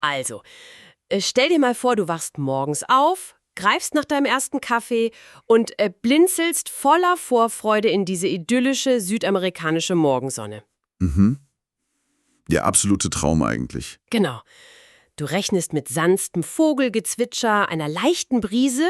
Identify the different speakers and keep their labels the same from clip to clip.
Speaker 1: Also, stell dir mal vor, du wachst morgens auf, greifst nach deinem ersten Kaffee und blinzelst voller Vorfreude in diese idyllische südamerikanische Morgensonne.
Speaker 2: Mhm. Der absolute Traum eigentlich.
Speaker 1: Genau. Du rechnest mit sanftem Vogelgezwitscher, einer leichten Brise,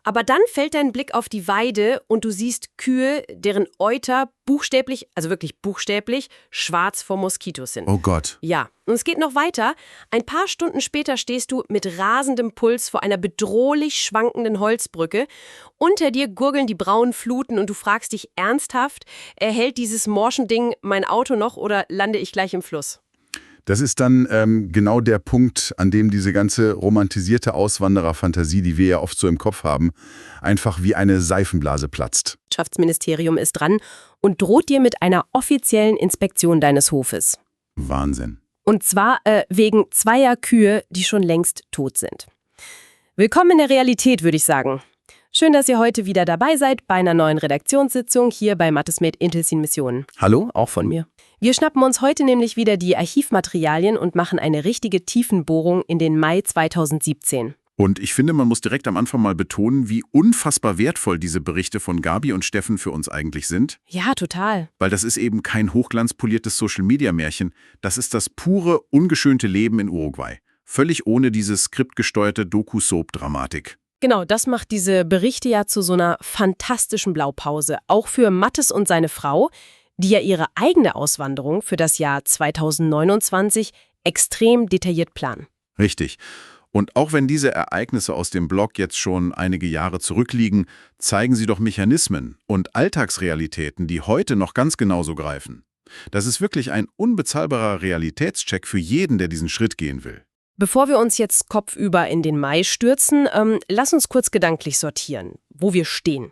Speaker 1: aber dann fällt dein Blick auf die Weide und du siehst Kühe, deren Euter buchstäblich, also wirklich buchstäblich, schwarz vor Moskitos sind.
Speaker 2: Oh Gott.
Speaker 1: Ja, und es geht noch weiter. Ein paar Stunden später stehst du mit rasendem Puls vor einer bedrohlich schwankenden Holzbrücke. Unter dir gurgeln die braunen Fluten und du fragst dich ernsthaft, hält dieses Morschending mein Auto noch oder lande ich gleich im Fluss?
Speaker 2: Das ist dann genau der Punkt, an dem diese ganze romantisierte Auswandererfantasie, die wir ja oft so im Kopf haben, einfach wie eine Seifenblase platzt.
Speaker 1: Das Wirtschaftsministerium ist dran und droht dir mit einer offiziellen Inspektion deines Hofes.
Speaker 2: Wahnsinn.
Speaker 1: Und zwar wegen zweier Kühe, die schon längst tot sind. Willkommen in der Realität, würde ich sagen. Schön, dass ihr heute wieder dabei seid bei einer neuen Redaktionssitzung hier bei Mathesmed Intelsin Missionen.
Speaker 2: Hallo?
Speaker 1: Auch von mir. Wir schnappen uns heute nämlich wieder die Archivmaterialien und machen eine richtige Tiefenbohrung in den Mai 2017.
Speaker 2: Und ich finde, man muss direkt am Anfang mal betonen, wie unfassbar wertvoll diese Berichte von Gabi und Steffen für uns eigentlich sind.
Speaker 1: Ja, total.
Speaker 2: Weil das ist eben kein hochglanzpoliertes Social-Media-Märchen. Das ist das pure, ungeschönte Leben in Uruguay. Völlig ohne diese skriptgesteuerte Doku-Soap-Dramatik.
Speaker 1: Genau, das macht diese Berichte ja zu so einer fantastischen Blaupause. Auch für Mattes und seine Frau, die ja ihre eigene Auswanderung für das Jahr 2029 extrem detailliert planen.
Speaker 2: Richtig. Und auch wenn diese Ereignisse aus dem Blog jetzt schon einige Jahre zurückliegen, zeigen sie doch Mechanismen und Alltagsrealitäten, die heute noch ganz genauso greifen. Das ist wirklich ein unbezahlbarer Realitätscheck für jeden, der diesen Schritt gehen will.
Speaker 1: Bevor wir uns jetzt kopfüber in den Mai stürzen, lass uns kurz gedanklich sortieren, wo wir stehen.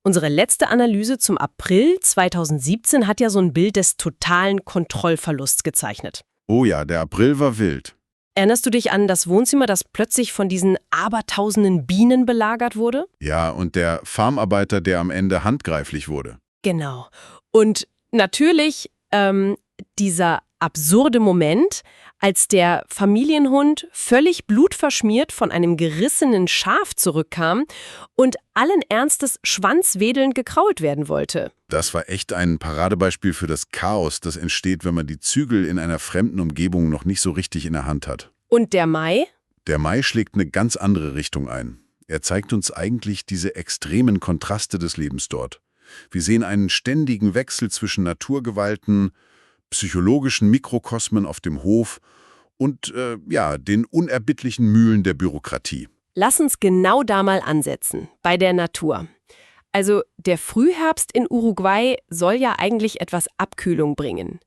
Speaker 1: Unsere letzte Analyse zum April 2017 hat ja so ein Bild des totalen Kontrollverlusts gezeichnet.
Speaker 2: Oh ja, der April war wild.
Speaker 1: Erinnerst du dich an das Wohnzimmer, das plötzlich von diesen abertausenden Bienen belagert wurde?
Speaker 2: Ja, und der Farmarbeiter, der am Ende handgreiflich wurde.
Speaker 1: Genau. Und natürlich dieser absurde Moment, als der Familienhund völlig blutverschmiert von einem gerissenen Schaf zurückkam und allen Ernstes schwanzwedelnd gekrault werden wollte.
Speaker 2: Das war echt ein Paradebeispiel für das Chaos, das entsteht, wenn man die Zügel in einer fremden Umgebung noch nicht so richtig in der Hand hat.
Speaker 1: Und der Mai?
Speaker 2: Der Mai schlägt eine ganz andere Richtung ein. Er zeigt uns eigentlich diese extremen Kontraste des Lebens dort. Wir sehen einen ständigen Wechsel zwischen Naturgewalten, psychologischen Mikrokosmen auf dem Hof und den unerbittlichen Mühlen der Bürokratie.
Speaker 1: Lass uns genau da mal ansetzen, bei der Natur. Also der Frühherbst in Uruguay soll ja eigentlich etwas Abkühlung bringen.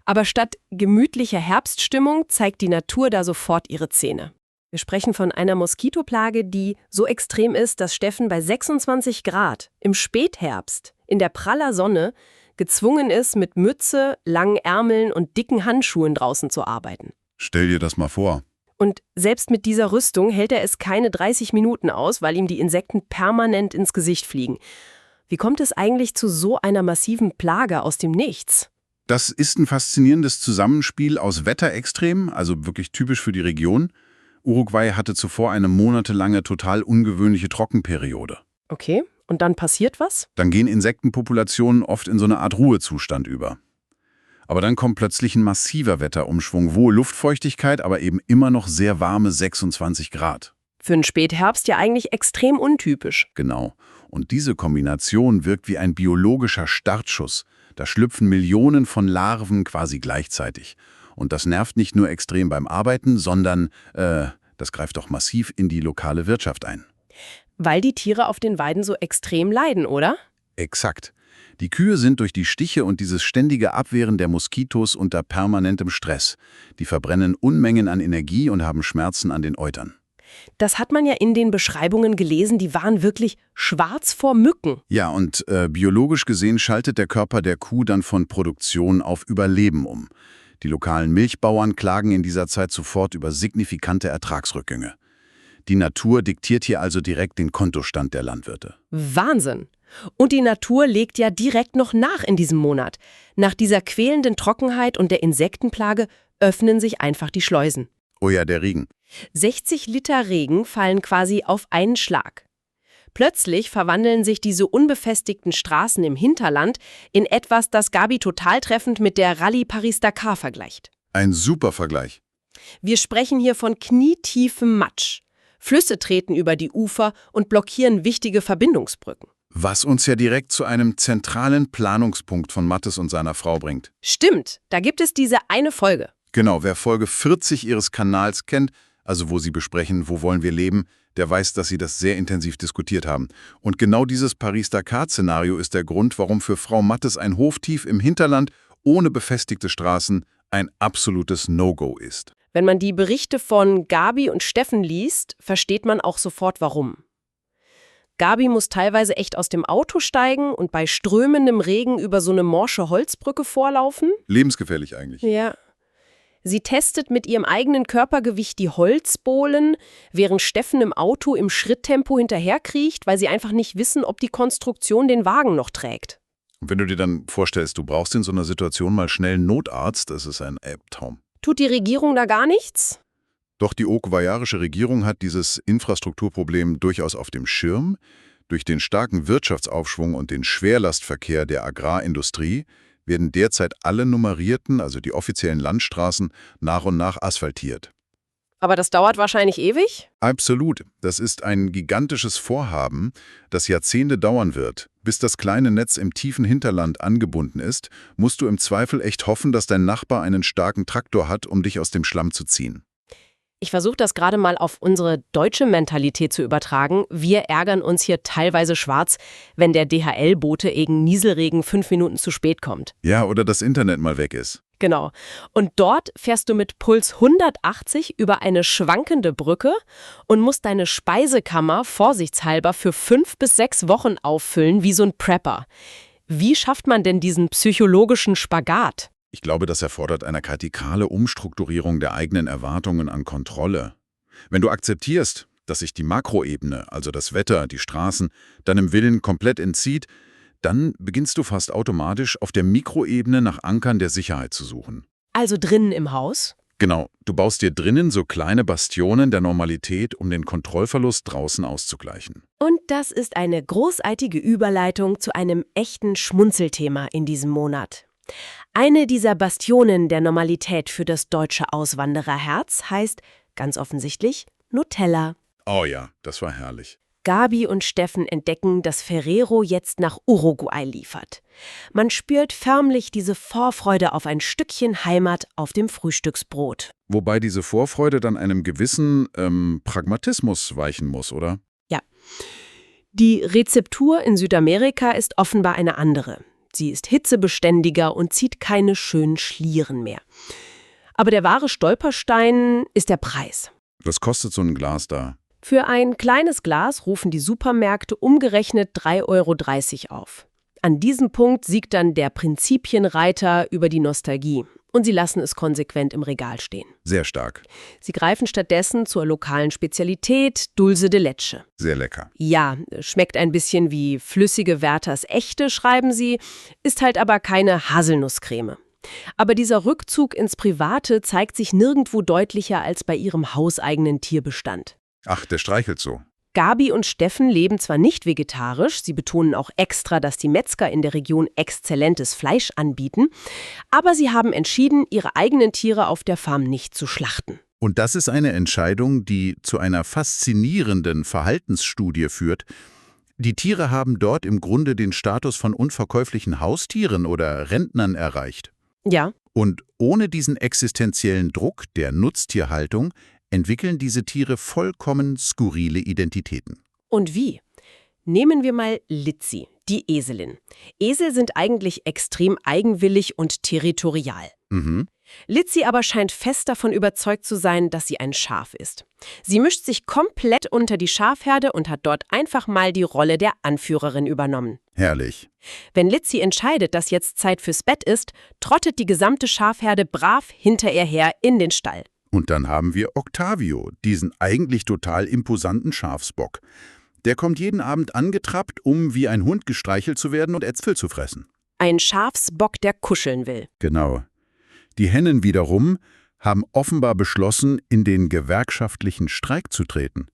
Speaker 1: Aber statt gemütlicher Herbststimmung zeigt die Natur da sofort ihre Zähne. Wir sprechen von einer Moskitoplage, die so extrem ist, dass Steffen bei 26 Grad im Spätherbst in der praller Sonne gezwungen ist, mit Mütze, langen Ärmeln und dicken Handschuhen draußen zu arbeiten.
Speaker 2: Stell dir das mal vor.
Speaker 1: Und selbst mit dieser Rüstung hält er es keine 30 Minuten aus, weil ihm die Insekten permanent ins Gesicht fliegen. Wie kommt es eigentlich zu so einer massiven Plage aus dem Nichts?
Speaker 2: Das ist ein faszinierendes Zusammenspiel aus Wetterextremen, also wirklich typisch für die Region. Uruguay hatte zuvor eine monatelange, total ungewöhnliche Trockenperiode.
Speaker 1: Okay, und dann passiert was?
Speaker 2: Dann gehen Insektenpopulationen oft in so eine Art Ruhezustand über. Aber dann kommt plötzlich ein massiver Wetterumschwung, wohl Luftfeuchtigkeit, aber eben immer noch sehr warme 26 Grad.
Speaker 1: Für einen Spätherbst ja eigentlich extrem untypisch.
Speaker 2: Genau. Und diese Kombination wirkt wie ein biologischer Startschuss. Da schlüpfen Millionen von Larven quasi gleichzeitig. Und das nervt nicht nur extrem beim Arbeiten, sondern das greift auch massiv in die lokale Wirtschaft ein.
Speaker 1: Weil die Tiere auf den Weiden so extrem leiden, oder?
Speaker 2: Exakt. Die Kühe sind durch die Stiche und dieses ständige Abwehren der Moskitos unter permanentem Stress. Die verbrennen Unmengen an Energie und haben Schmerzen an den Eutern.
Speaker 1: Das hat man ja in den Beschreibungen gelesen, die waren wirklich schwarz vor Mücken.
Speaker 2: Ja, und biologisch gesehen schaltet der Körper der Kuh dann von Produktion auf Überleben um. Die lokalen Milchbauern klagen in dieser Zeit sofort über signifikante Ertragsrückgänge. Die Natur diktiert hier also direkt den Kontostand der Landwirte.
Speaker 1: Wahnsinn! Und die Natur legt ja direkt noch nach in diesem Monat. Nach dieser quälenden Trockenheit und der Insektenplage öffnen sich einfach die Schleusen.
Speaker 2: Oh ja, der Regen.
Speaker 1: 60 Liter Regen fallen quasi auf einen Schlag. Plötzlich verwandeln sich diese unbefestigten Straßen im Hinterland in etwas, das Gabi total treffend mit der Rallye Paris-Dakar vergleicht.
Speaker 2: Ein super Vergleich.
Speaker 1: Wir sprechen hier von knietiefem Matsch. Flüsse treten über die Ufer und blockieren wichtige Verbindungsbrücken.
Speaker 2: Was uns ja direkt zu einem zentralen Planungspunkt von Mattes und seiner Frau bringt.
Speaker 1: Stimmt, da gibt es diese eine Folge.
Speaker 2: Genau, wer Folge 40 ihres Kanals kennt, also wo sie besprechen, wo wollen wir leben, der weiß, dass sie das sehr intensiv diskutiert haben. Und genau dieses Paris-Dakar-Szenario ist der Grund, warum für Frau Mattes ein Hof tief im Hinterland ohne befestigte Straßen ein absolutes No-Go ist.
Speaker 1: Wenn man die Berichte von Gabi und Steffen liest, versteht man auch sofort, warum. Gabi muss teilweise echt aus dem Auto steigen und bei strömendem Regen über so eine morsche Holzbrücke vorlaufen.
Speaker 2: Lebensgefährlich eigentlich.
Speaker 1: Ja. Sie testet mit ihrem eigenen Körpergewicht die Holzbohlen, während Steffen im Auto im Schritttempo hinterherkriecht, weil sie einfach nicht wissen, ob die Konstruktion den Wagen noch trägt.
Speaker 2: Und wenn du dir dann vorstellst, du brauchst in so einer Situation mal schnell einen Notarzt, das ist ein Albtraum.
Speaker 1: Tut die Regierung da gar nichts?
Speaker 2: Doch die ogovajarische Regierung hat dieses Infrastrukturproblem durchaus auf dem Schirm. Durch den starken Wirtschaftsaufschwung und den Schwerlastverkehr der Agrarindustrie werden derzeit alle nummerierten, also die offiziellen Landstraßen, nach und nach asphaltiert.
Speaker 1: Aber das dauert wahrscheinlich ewig?
Speaker 2: Absolut. Das ist ein gigantisches Vorhaben, das Jahrzehnte dauern wird. Bis das kleine Netz im tiefen Hinterland angebunden ist, musst du im Zweifel echt hoffen, dass dein Nachbar einen starken Traktor hat, um dich aus dem Schlamm zu ziehen.
Speaker 1: Ich versuche das gerade mal auf unsere deutsche Mentalität zu übertragen. Wir ärgern uns hier teilweise schwarz, wenn der DHL-Bote wegen Nieselregen 5 Minuten zu spät kommt.
Speaker 2: Ja, oder das Internet mal weg ist.
Speaker 1: Genau. Und dort fährst du mit Puls 180 über eine schwankende Brücke und musst deine Speisekammer vorsichtshalber für 5 bis 6 Wochen auffüllen, wie so ein Prepper. Wie schafft man denn diesen psychologischen Spagat?
Speaker 2: Ich glaube, das erfordert eine radikale Umstrukturierung der eigenen Erwartungen an Kontrolle. Wenn du akzeptierst, dass sich die Makroebene, also das Wetter, die Straßen, deinem Willen komplett entzieht, dann beginnst du fast automatisch auf der Mikroebene nach Ankern der Sicherheit zu suchen.
Speaker 1: Also drinnen im Haus?
Speaker 2: Genau, du baust dir drinnen so kleine Bastionen der Normalität, um den Kontrollverlust draußen auszugleichen.
Speaker 1: Und das ist eine großartige Überleitung zu einem echten Schmunzelthema in diesem Monat. Eine dieser Bastionen der Normalität für das deutsche Auswandererherz heißt, ganz offensichtlich, Nutella.
Speaker 2: Oh ja, das war herrlich.
Speaker 1: Gabi und Steffen entdecken, dass Ferrero jetzt nach Uruguay liefert. Man spürt förmlich diese Vorfreude auf ein Stückchen Heimat auf dem Frühstücksbrot.
Speaker 2: Wobei diese Vorfreude dann einem gewissen Pragmatismus weichen muss, oder?
Speaker 1: Ja. Die Rezeptur in Südamerika ist offenbar eine andere. Sie ist hitzebeständiger und zieht keine schönen Schlieren mehr. Aber der wahre Stolperstein ist der Preis.
Speaker 2: Was kostet so ein Glas da?
Speaker 1: Für ein kleines Glas rufen die Supermärkte umgerechnet 3,30 € auf. An diesem Punkt siegt dann der Prinzipienreiter über die Nostalgie. Und sie lassen es konsequent im Regal stehen.
Speaker 2: Sehr stark.
Speaker 1: Sie greifen stattdessen zur lokalen Spezialität Dulce de Leche.
Speaker 2: Sehr lecker.
Speaker 1: Ja, schmeckt ein bisschen wie flüssige Werthers Echte, schreiben sie, ist halt aber keine Haselnusscreme. Aber dieser Rückzug ins Private zeigt sich nirgendwo deutlicher als bei ihrem hauseigenen Tierbestand.
Speaker 2: Ach, der streichelt so.
Speaker 1: Gabi und Steffen leben zwar nicht vegetarisch, sie betonen auch extra, dass die Metzger in der Region exzellentes Fleisch anbieten, aber sie haben entschieden, ihre eigenen Tiere auf der Farm nicht zu schlachten.
Speaker 3: Und das ist eine Entscheidung, die zu einer faszinierenden Verhaltensstudie führt. Die Tiere haben dort im Grunde den Status von unverkäuflichen Haustieren oder Rentnern erreicht.
Speaker 1: Ja.
Speaker 3: Und ohne diesen existenziellen Druck der Nutztierhaltung entwickeln diese Tiere vollkommen skurrile Identitäten.
Speaker 1: Und wie? Nehmen wir mal Litzi, die Eselin. Esel sind eigentlich extrem eigenwillig und territorial. Litzi aber scheint fest davon überzeugt zu sein, dass sie ein Schaf ist. Sie mischt sich komplett unter die Schafherde und hat dort einfach mal die Rolle der Anführerin übernommen.
Speaker 3: Herrlich.
Speaker 1: Wenn Litzi entscheidet, dass jetzt Zeit fürs Bett ist, trottet die gesamte Schafherde brav hinter ihr her in den Stall.
Speaker 3: Und dann haben wir Octavio, diesen eigentlich total imposanten Schafsbock. Der kommt jeden Abend angetrappt, um wie ein Hund gestreichelt zu werden und Äpfel zu fressen.
Speaker 1: Ein Schafsbock, der kuscheln will.
Speaker 3: Genau. Die Hennen wiederum haben offenbar beschlossen, in den gewerkschaftlichen Streik zu treten.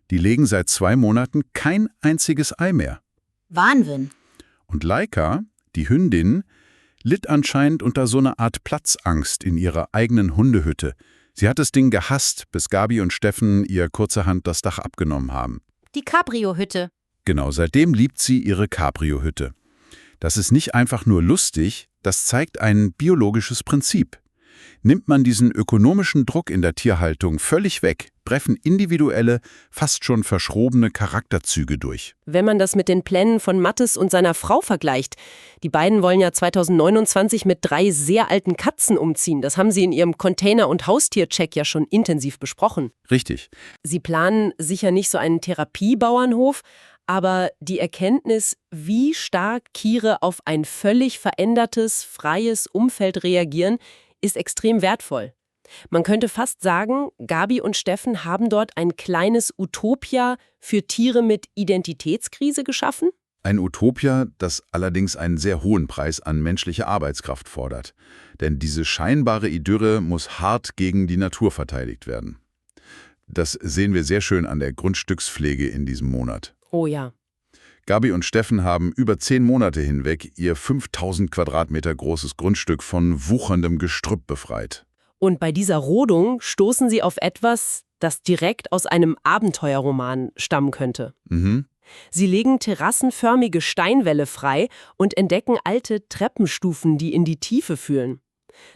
Speaker 3: Die legen seit 2 Monaten kein einziges Ei mehr.
Speaker 4: Wahnsinn.
Speaker 3: Und Laika, die Hündin, litt anscheinend unter so einer Art Platzangst in ihrer eigenen Hundehütte. Sie hat das Ding gehasst, bis Gabi und Steffen ihr kurzerhand das Dach abgenommen haben.
Speaker 4: Die Cabrio-Hütte.
Speaker 3: Genau, seitdem liebt sie ihre Cabrio-Hütte. Das ist nicht einfach nur lustig, das zeigt ein biologisches Prinzip. Nimmt man diesen ökonomischen Druck in der Tierhaltung völlig weg, brechen individuelle, fast schon verschrobene Charakterzüge durch.
Speaker 1: Wenn man das mit den Plänen von Mattes und seiner Frau vergleicht. Die beiden wollen ja 2029 mit 3 sehr alten Katzen umziehen. Das haben sie in ihrem Container- und Haustiercheck ja schon intensiv besprochen.
Speaker 3: Richtig.
Speaker 1: Sie planen sicher nicht so einen Therapiebauernhof, aber die Erkenntnis, wie stark Tiere auf ein völlig verändertes, freies Umfeld reagieren, ist extrem wertvoll. Man könnte fast sagen, Gabi und Steffen haben dort ein kleines Utopia für Tiere mit Identitätskrise geschaffen?
Speaker 2: Ein Utopia, das allerdings einen sehr hohen Preis an menschlicher Arbeitskraft fordert. Denn diese scheinbare Idylle muss hart gegen die Natur verteidigt werden. Das sehen wir sehr schön an der Grundstückspflege in diesem Monat.
Speaker 1: Oh ja.
Speaker 2: Gabi und Steffen haben über 10 Monate hinweg ihr 5000 Quadratmeter großes Grundstück von wucherndem Gestrüpp befreit.
Speaker 1: Und bei dieser Rodung stoßen sie auf etwas, das direkt aus einem Abenteuerroman stammen könnte. Sie legen terrassenförmige Steinwälle frei und entdecken alte Treppenstufen, die in die Tiefe führen.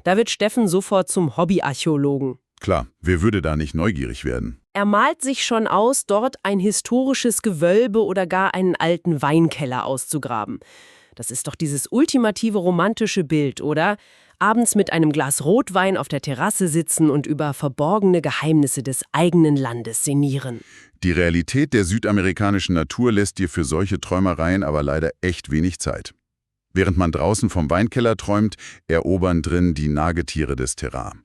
Speaker 1: Da wird Steffen sofort zum Hobbyarchäologen.
Speaker 2: Klar, wer würde da nicht neugierig werden?
Speaker 1: Er malt sich schon aus, dort ein historisches Gewölbe oder gar einen alten Weinkeller auszugraben. Das ist doch dieses ultimative romantische Bild, oder? Abends mit einem Glas Rotwein auf der Terrasse sitzen und über verborgene Geheimnisse des eigenen Landes sinnieren.
Speaker 2: Die Realität der südamerikanischen Natur lässt dir für solche Träumereien aber leider echt wenig Zeit. Während man draußen vom Weinkeller träumt, erobern drin die Nagetiere des Terrain.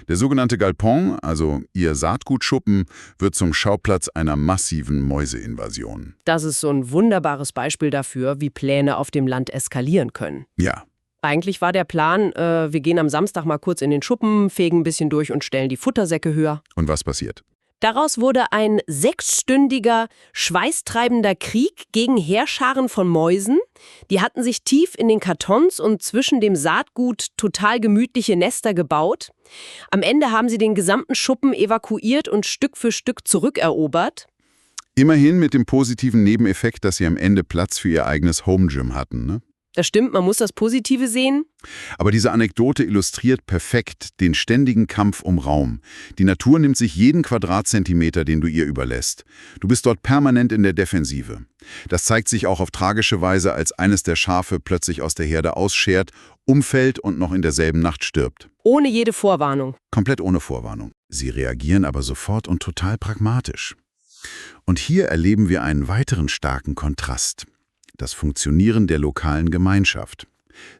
Speaker 2: Der sogenannte Galpon, also ihr Saatgutschuppen, wird zum Schauplatz einer massiven Mäuseinvasion.
Speaker 1: Das ist so ein wunderbares Beispiel dafür, wie Pläne auf dem Land eskalieren können.
Speaker 2: Ja.
Speaker 1: Eigentlich war der Plan, wir gehen am Samstag mal kurz in den Schuppen, fegen ein bisschen durch und stellen die Futtersäcke höher.
Speaker 2: Und was passiert?
Speaker 1: Daraus wurde ein 6-stündiger, schweißtreibender Krieg gegen Heerscharen von Mäusen. Die hatten sich tief in den Kartons und zwischen dem Saatgut total gemütliche Nester gebaut. Am Ende haben sie den gesamten Schuppen evakuiert und Stück für Stück zurückerobert.
Speaker 2: Immerhin mit dem positiven Nebeneffekt, dass sie am Ende Platz für ihr eigenes Home Gym hatten, ne?
Speaker 1: Das stimmt, man muss das Positive sehen.
Speaker 2: Aber diese Anekdote illustriert perfekt den ständigen Kampf um Raum. Die Natur nimmt sich jeden Quadratzentimeter, den du ihr überlässt. Du bist dort permanent in der Defensive. Das zeigt sich auch auf tragische Weise, als eines der Schafe plötzlich aus der Herde ausschert, umfällt und noch in derselben Nacht stirbt.
Speaker 1: Ohne jede Vorwarnung.
Speaker 2: Komplett ohne Vorwarnung. Sie reagieren aber sofort und total pragmatisch. Und hier erleben wir einen weiteren starken Kontrast. Das Funktionieren der lokalen Gemeinschaft.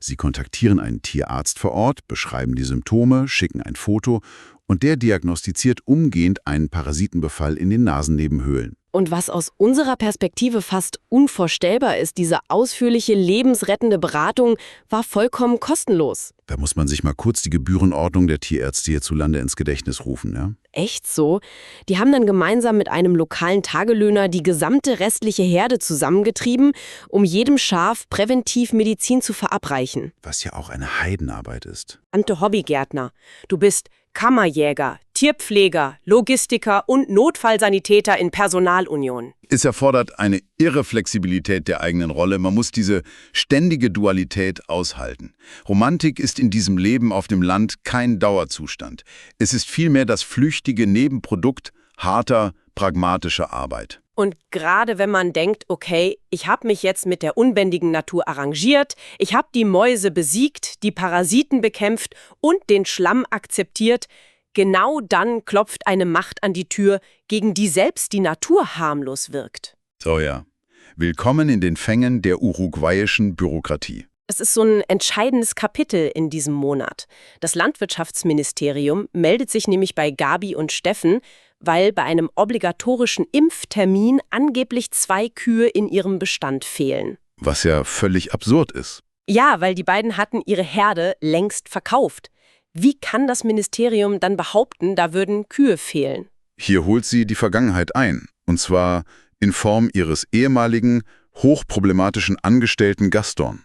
Speaker 2: Sie kontaktieren einen Tierarzt vor Ort, beschreiben die Symptome, schicken ein Foto und der diagnostiziert umgehend einen Parasitenbefall in den Nasennebenhöhlen.
Speaker 1: Und was aus unserer Perspektive fast unvorstellbar ist, diese ausführliche, lebensrettende Beratung war vollkommen kostenlos.
Speaker 2: Da muss man sich mal kurz die Gebührenordnung der Tierärzte hierzulande ins Gedächtnis rufen, ja?
Speaker 1: Echt so? Die haben dann gemeinsam mit einem lokalen Tagelöhner die gesamte restliche Herde zusammengetrieben, um jedem Schaf präventiv Medizin zu verabreichen.
Speaker 2: Was ja auch eine Heidenarbeit ist.
Speaker 1: Ante Hobbygärtner, du bist Kammerjäger, Tierpfleger, Logistiker und Notfallsanitäter in Personalunion.
Speaker 2: Es erfordert eine irre Flexibilität der eigenen Rolle. Man muss diese ständige Dualität aushalten. Romantik ist in diesem Leben auf dem Land kein Dauerzustand. Es ist vielmehr das flüchtige Nebenprodukt harter, pragmatischer Arbeit.
Speaker 1: Und gerade wenn man denkt, okay, ich habe mich jetzt mit der unbändigen Natur arrangiert, ich habe die Mäuse besiegt, die Parasiten bekämpft und den Schlamm akzeptiert, genau dann klopft eine Macht an die Tür, gegen die selbst die Natur harmlos wirkt.
Speaker 2: So ja. Willkommen in den Fängen der uruguayischen Bürokratie.
Speaker 1: Es ist so ein entscheidendes Kapitel in diesem Monat. Das Landwirtschaftsministerium meldet sich nämlich bei Gabi und Steffen, weil bei einem obligatorischen Impftermin angeblich 2 Kühe in ihrem Bestand fehlen.
Speaker 2: Was ja völlig absurd ist.
Speaker 1: Ja, weil die beiden hatten ihre Herde längst verkauft. Wie kann das Ministerium dann behaupten, da würden Kühe fehlen?
Speaker 2: Hier holt sie die Vergangenheit ein, und zwar in Form ihres ehemaligen, hochproblematischen Angestellten Gaston.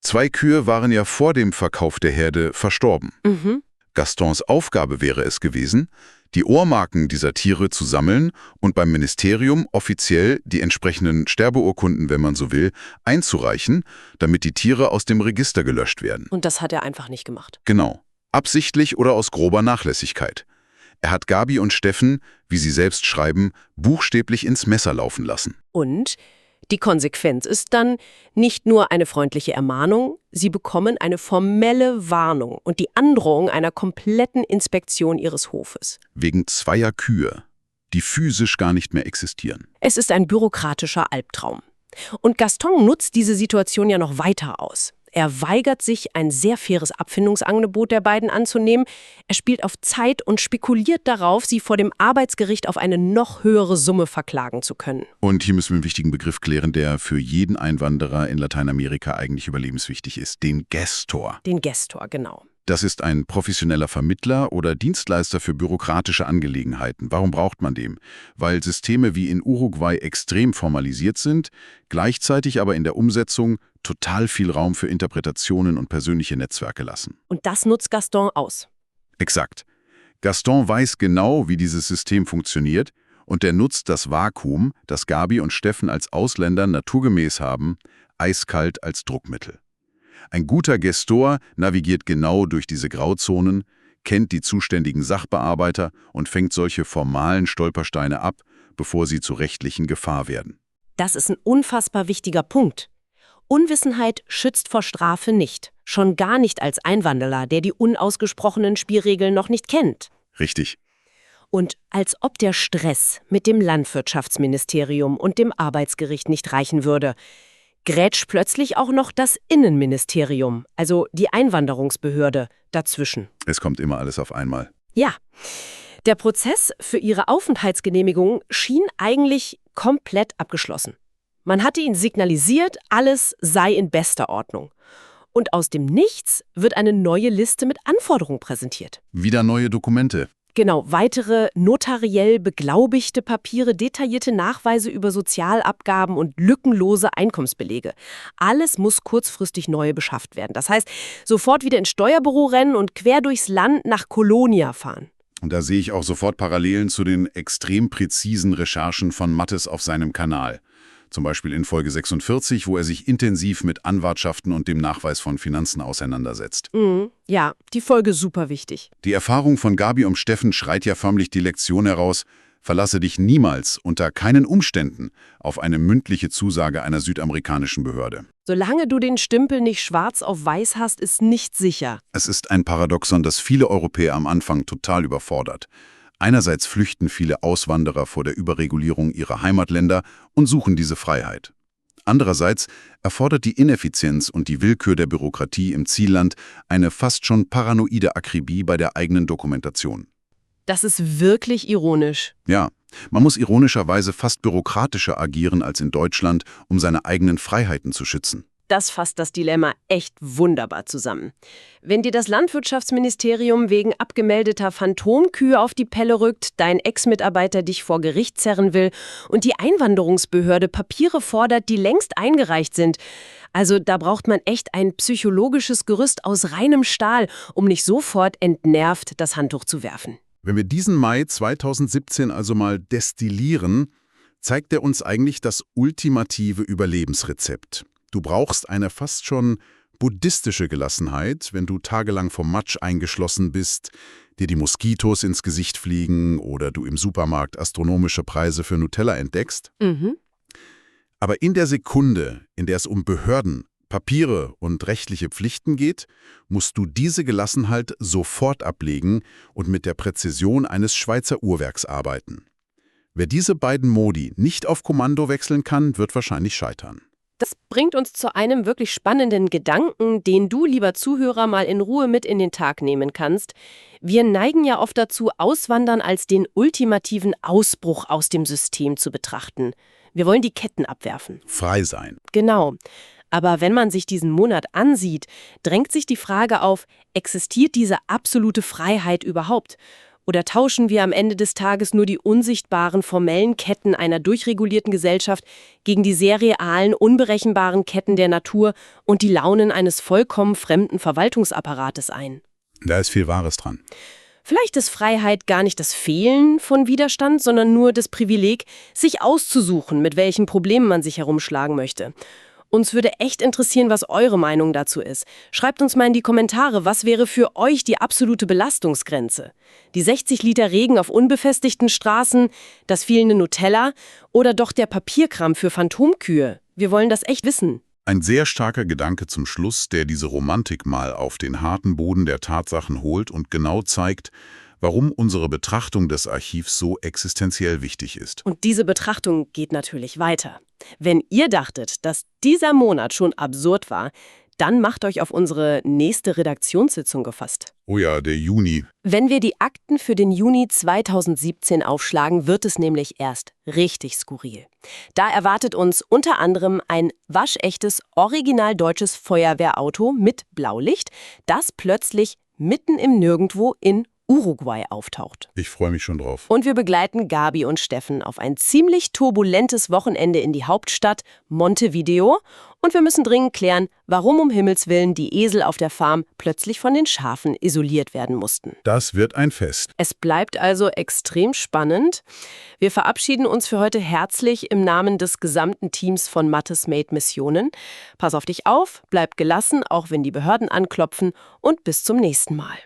Speaker 2: 2 Kühe waren ja vor dem Verkauf der Herde verstorben. Gastons Aufgabe wäre es gewesen, die Ohrmarken dieser Tiere zu sammeln und beim Ministerium offiziell die entsprechenden Sterbeurkunden, wenn man so will, einzureichen, damit die Tiere aus dem Register gelöscht werden.
Speaker 1: Und das hat er einfach nicht gemacht.
Speaker 2: Genau. Absichtlich oder aus grober Nachlässigkeit. Er hat Gabi und Steffen, wie sie selbst schreiben, buchstäblich ins Messer laufen lassen.
Speaker 1: Und die Konsequenz ist dann nicht nur eine freundliche Ermahnung, sie bekommen eine formelle Warnung und die Androhung einer kompletten Inspektion ihres Hofes.
Speaker 2: Wegen 2 Kühe, die physisch gar nicht mehr existieren.
Speaker 1: Es ist ein bürokratischer Albtraum. Und Gaston nutzt diese Situation ja noch weiter aus. Er weigert sich, ein sehr faires Abfindungsangebot der beiden anzunehmen. Er spielt auf Zeit und spekuliert darauf, sie vor dem Arbeitsgericht auf eine noch höhere Summe verklagen zu können.
Speaker 2: Und hier müssen wir einen wichtigen Begriff klären, der für jeden Einwanderer in Lateinamerika eigentlich überlebenswichtig ist, den Gestor.
Speaker 1: Den Gestor, genau.
Speaker 2: Das ist ein professioneller Vermittler oder Dienstleister für bürokratische Angelegenheiten. Warum braucht man den? Weil Systeme wie in Uruguay extrem formalisiert sind, gleichzeitig aber in der Umsetzung total viel Raum für Interpretationen und persönliche Netzwerke lassen.
Speaker 1: Und das nutzt Gaston aus.
Speaker 2: Exakt. Gaston weiß genau, wie dieses System funktioniert und er nutzt das Vakuum, das Gabi und Steffen als Ausländer naturgemäß haben, eiskalt als Druckmittel. Ein guter Gestor navigiert genau durch diese Grauzonen, kennt die zuständigen Sachbearbeiter und fängt solche formalen Stolpersteine ab, bevor sie zur rechtlichen Gefahr werden.
Speaker 1: Das ist ein unfassbar wichtiger Punkt. Unwissenheit schützt vor Strafe nicht. Schon gar nicht als Einwanderer, der die unausgesprochenen Spielregeln noch nicht kennt.
Speaker 2: Richtig.
Speaker 1: Und als ob der Stress mit dem Landwirtschaftsministerium und dem Arbeitsgericht nicht reichen würde, grätscht plötzlich auch noch das Innenministerium, also die Einwanderungsbehörde, dazwischen.
Speaker 2: Es kommt immer alles auf einmal.
Speaker 1: Ja, der Prozess für ihre Aufenthaltsgenehmigung schien eigentlich komplett abgeschlossen. Man hatte ihnen signalisiert, alles sei in bester Ordnung. Und aus dem Nichts wird eine neue Liste mit Anforderungen präsentiert.
Speaker 2: Wieder neue Dokumente.
Speaker 1: Genau, weitere notariell beglaubigte Papiere, detaillierte Nachweise über Sozialabgaben und lückenlose Einkommensbelege. Alles muss kurzfristig neu beschafft werden. Das heißt, sofort wieder ins Steuerbüro rennen und quer durchs Land nach Colonia fahren.
Speaker 2: Und da sehe ich auch sofort Parallelen zu den extrem präzisen Recherchen von Mattes auf seinem Kanal. Zum Beispiel in Folge 46, wo er sich intensiv mit Anwartschaften und dem Nachweis von Finanzen auseinandersetzt.
Speaker 1: Ja, die Folge super wichtig.
Speaker 2: Die Erfahrung von Gabi und Steffen schreit ja förmlich die Lektion heraus: Verlasse dich niemals, unter keinen Umständen, auf eine mündliche Zusage einer südamerikanischen Behörde.
Speaker 1: Solange du den Stempel nicht schwarz auf weiß hast, ist nicht sicher.
Speaker 2: Es ist ein Paradoxon, das viele Europäer am Anfang total überfordert. Einerseits flüchten viele Auswanderer vor der Überregulierung ihrer Heimatländer und suchen diese Freiheit. Andererseits erfordert die Ineffizienz und die Willkür der Bürokratie im Zielland eine fast schon paranoide Akribie bei der eigenen Dokumentation.
Speaker 1: Das ist wirklich ironisch.
Speaker 2: Ja, man muss ironischerweise fast bürokratischer agieren als in Deutschland, um seine eigenen Freiheiten zu schützen.
Speaker 1: Das fasst das Dilemma echt wunderbar zusammen. Wenn dir das Landwirtschaftsministerium wegen abgemeldeter Phantomkühe auf die Pelle rückt, dein Ex-Mitarbeiter dich vor Gericht zerren will und die Einwanderungsbehörde Papiere fordert, die längst eingereicht sind, also da braucht man echt ein psychologisches Gerüst aus reinem Stahl, um nicht sofort entnervt das Handtuch zu werfen.
Speaker 2: Wenn wir diesen Mai 2017 also mal destillieren, zeigt er uns eigentlich das ultimative Überlebensrezept. Du brauchst eine fast schon buddhistische Gelassenheit, wenn du tagelang vom Matsch eingeschlossen bist, dir die Moskitos ins Gesicht fliegen oder du im Supermarkt astronomische Preise für Nutella entdeckst. Aber in der Sekunde, in der es um Behörden, Papiere und rechtliche Pflichten geht, musst du diese Gelassenheit sofort ablegen und mit der Präzision eines Schweizer Uhrwerks arbeiten. Wer diese beiden Modi nicht auf Kommando wechseln kann, wird wahrscheinlich scheitern.
Speaker 1: Das bringt uns zu einem wirklich spannenden Gedanken, den du, lieber Zuhörer, mal in Ruhe mit in den Tag nehmen kannst. Wir neigen ja oft dazu, Auswandern als den ultimativen Ausbruch aus dem System zu betrachten. Wir wollen die Ketten abwerfen.
Speaker 2: Frei sein.
Speaker 1: Genau. Aber wenn man sich diesen Monat ansieht, drängt sich die Frage auf, existiert diese absolute Freiheit überhaupt? Oder tauschen wir am Ende des Tages nur die unsichtbaren formellen Ketten einer durchregulierten Gesellschaft gegen die sehr realen, unberechenbaren Ketten der Natur und die Launen eines vollkommen fremden Verwaltungsapparates ein?
Speaker 2: Da ist viel Wahres dran.
Speaker 1: Vielleicht ist Freiheit gar nicht das Fehlen von Widerstand, sondern nur das Privileg, sich auszusuchen, mit welchen Problemen man sich herumschlagen möchte. Uns würde echt interessieren, was eure Meinung dazu ist. Schreibt uns mal in die Kommentare, was wäre für euch die absolute Belastungsgrenze? Die 60 Liter Regen auf unbefestigten Straßen, das fehlende Nutella oder doch der Papierkram für Phantomkühe? Wir wollen das echt wissen.
Speaker 2: Ein sehr starker Gedanke zum Schluss, der diese Romantik mal auf den harten Boden der Tatsachen holt und genau zeigt, warum unsere Betrachtung des Archivs so existenziell wichtig ist.
Speaker 1: Und diese Betrachtung geht natürlich weiter. Wenn ihr dachtet, dass dieser Monat schon absurd war, dann macht euch auf unsere nächste Redaktionssitzung gefasst.
Speaker 2: Oh ja, der Juni.
Speaker 1: Wenn wir die Akten für den Juni 2017 aufschlagen, wird es nämlich erst richtig skurril. Da erwartet uns unter anderem ein waschechtes, original deutsches Feuerwehrauto mit Blaulicht, das plötzlich mitten im Nirgendwo in Uruguay auftaucht.
Speaker 2: Ich freue mich schon drauf.
Speaker 1: Und wir begleiten Gabi und Steffen auf ein ziemlich turbulentes Wochenende in die Hauptstadt Montevideo. Und wir müssen dringend klären, warum um Himmels Willen die Esel auf der Farm plötzlich von den Schafen isoliert werden mussten.
Speaker 2: Das wird ein Fest.
Speaker 1: Es bleibt also extrem spannend. Wir verabschieden uns für heute herzlich im Namen des gesamten Teams von Mathis Made Missionen. Pass auf dich auf, bleib gelassen, auch wenn die Behörden anklopfen und bis zum nächsten Mal.